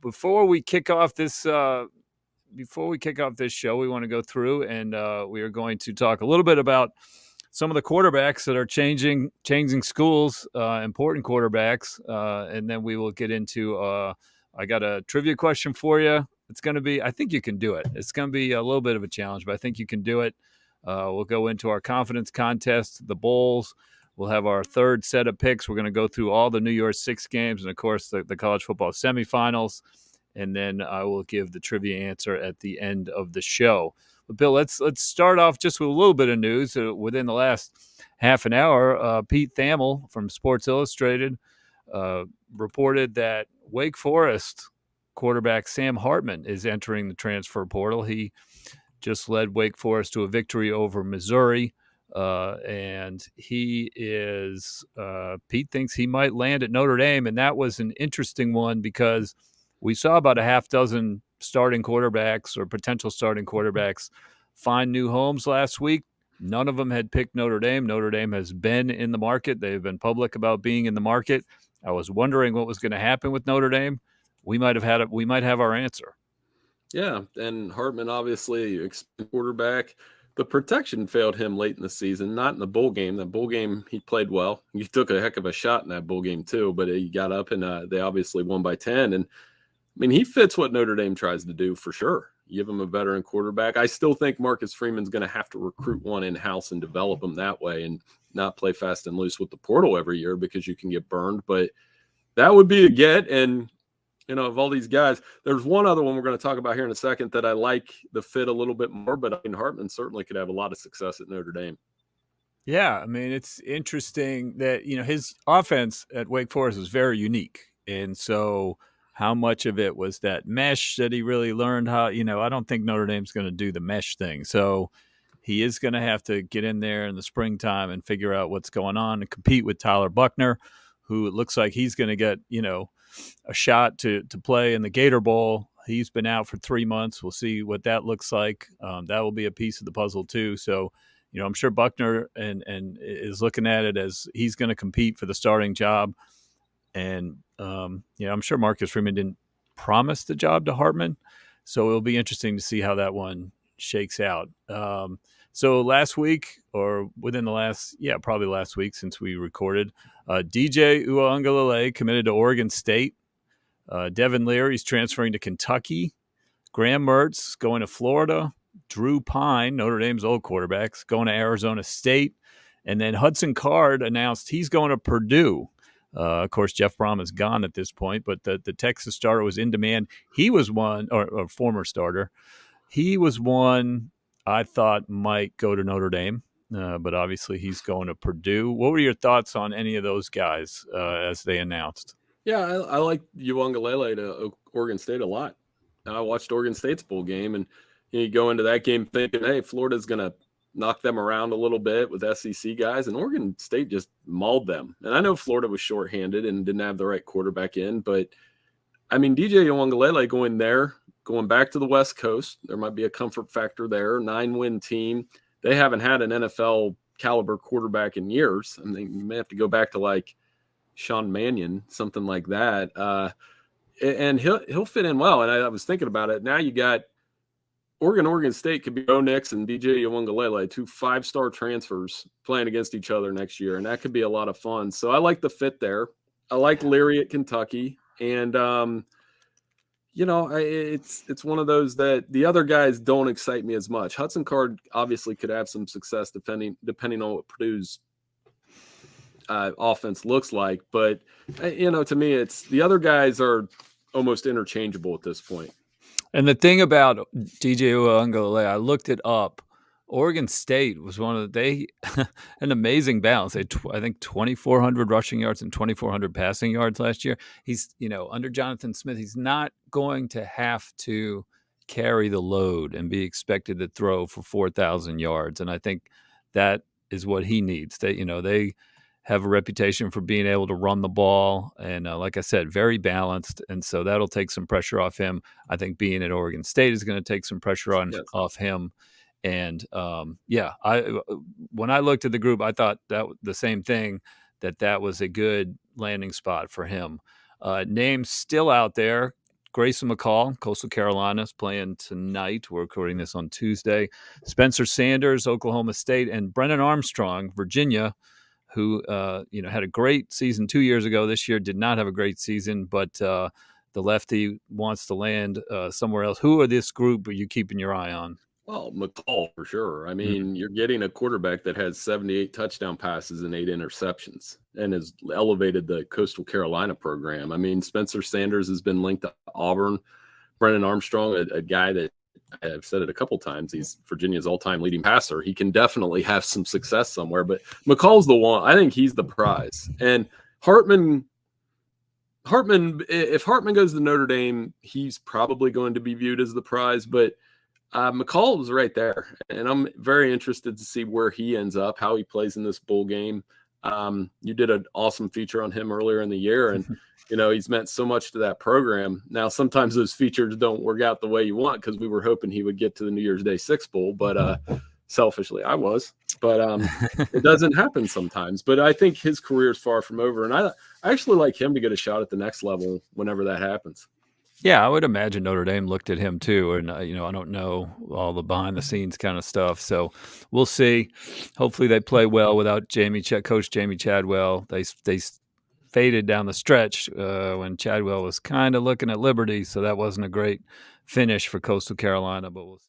before we kick off this show, we want to go through and we are going to talk a little bit about some of the quarterbacks that are changing schools, important quarterbacks, and then we will get into. I got a trivia question for you. It's going to be. I think you can do it. It's going to be a little bit of a challenge, but I think you can do it. We'll go into our confidence contest, the bowls. We'll have our third set of picks. We're going to go through all the New Year's Six games and, of course, the college football semifinals. And then I will give the trivia answer at the end of the show. But, Bill, let's start off just with a little bit of news. Within the last half an hour, Pete Thamel from Sports Illustrated reported that Wake Forest quarterback Sam Hartman is entering the transfer portal. He just led Wake Forest to a victory over Missouri. And he is Pete thinks he might land at Notre Dame, and that was an interesting one because we saw about a half dozen starting quarterbacks or potential starting quarterbacks find new homes last week. None of them had picked Notre Dame. Notre Dame has been in the market. They've been public about being in the market. I was wondering what was going to happen with Notre Dame. We might have our answer. Yeah, and Hartman obviously quarterback. The protection failed him late in the season, not in the bowl game. The bowl game, he played well. He took a heck of a shot in that bowl game too, but he got up and they obviously won by 10. And, I mean, he fits what Notre Dame tries to do for sure. You give him a veteran quarterback. I still think Marcus Freeman's going to have to recruit one in-house and develop them that way and not play fast and loose with the portal every year because you can get burned. But that would be a get. And, you know, of all these guys, there's one other one we're going to talk about here in a second that I like the fit a little bit more, but I mean, Hartman certainly could have a lot of success at Notre Dame. Yeah, I mean, it's interesting that, you know, his offense at Wake Forest was very unique. And so how much of it was that mesh that he really learned how, you know, I don't think Notre Dame's going to do the mesh thing. So he is going to have to get in there in the springtime and figure out what's going on and compete with Tyler Buckner, who it looks like he's going to get, you know, a shot to play in the Gator Bowl. He's been out for 3 months. We'll see what that looks like. That will be a piece of the puzzle too. So, you know, I'm sure Buckner and is looking at it as he's going to compete for the starting job. And, you know, I'm sure Marcus Freeman didn't promise the job to Hartman. So it'll be interesting to see how that one shakes out. So last week, or within the last, probably last week since we recorded, DJ Uiagalelei committed to Oregon State. Devin Leary's transferring to Kentucky. Graham Mertz going to Florida. Drew Pine, Notre Dame's old quarterbacks, going to Arizona State. And then Hudson Card announced he's going to Purdue. Of course, Jeff Brom is gone at this point, but the Texas starter was in demand. He was one, or former starter. He was one I thought might go to Notre Dame, but obviously he's going to Purdue. What were your thoughts on any of those guys as they announced? Yeah, I like Uiagalelei to Oregon State a lot. I watched Oregon State's bowl game, and you go into that game thinking, hey, Florida's going to knock them around a little bit with SEC guys, and Oregon State just mauled them. And I know Florida was shorthanded and didn't have the right quarterback in, but, I mean, DJ Uiagalelei going back to the West Coast, there might be a comfort factor there, 9-win team. They haven't had an NFL caliber quarterback in years. I mean, you may have to go back to like Sean Mannion, something like that. And he'll fit in well. And I was thinking about it. Now you got Oregon State could be Bo Nix and DJ Uiagalelei, 2 5-star transfers playing against each other next year. And that could be a lot of fun. So I like the fit there. I like Leary at Kentucky. And, you know, it's one of those that the other guys don't excite me as much. Hudson Card obviously could have some success depending on what Purdue's offense looks like. But, you know, to me, it's the other guys are almost interchangeable at this point. And the thing about DJ Uiagalelei, I looked it up. Oregon State was an amazing balance. They I think 2,400 rushing yards and 2,400 passing yards last year. He's, you know, under Jonathan Smith, he's not going to have to carry the load and be expected to throw for 4,000 yards. And I think that is what he needs. They have a reputation for being able to run the ball. And like I said, very balanced. And so that'll take some pressure off him. I think being at Oregon State is going to take some pressure off him. And when I looked at the group, I thought that the same thing, that was a good landing spot for him. Names still out there. Grayson McCall, Coastal Carolina, is playing tonight. We're recording this on Tuesday. Spencer Sanders, Oklahoma State, and Brennan Armstrong, Virginia, who had a great season 2 years ago. This year did not have a great season, but the lefty wants to land somewhere else. Who are this group are you keeping your eye on? Well, McCall for sure. I Mm. mean, you're getting a quarterback that has 78 touchdown passes and 8 interceptions and has elevated the Coastal Carolina program. I mean, Spencer Sanders has been linked to Auburn. Brennan Armstrong, a guy that I've said it a couple times, he's Virginia's all-time leading passer. He can definitely have some success somewhere, but McCall's the one. I think he's the prize. And Hartman, if Hartman goes to Notre Dame, he's probably going to be viewed as the prize, but McCall was right there, and I'm very interested to see where he ends up, how he plays in this bowl game. You did an awesome feature on him earlier in the year, and he's meant so much to that program. Now, sometimes those features don't work out the way you want because we were hoping he would get to the New Year's Day Six Bowl, but selfishly, I was. But it doesn't happen sometimes. But I think his career is far from over, and I actually like him to get a shot at the next level whenever that happens. Yeah, I would imagine Notre Dame looked at him too, and I don't know all the behind the scenes kind of stuff, so we'll see. Hopefully, they play well without Coach Jamie Chadwell. They faded down the stretch when Chadwell was kind of looking at Liberty, so that wasn't a great finish for Coastal Carolina. But we'll see.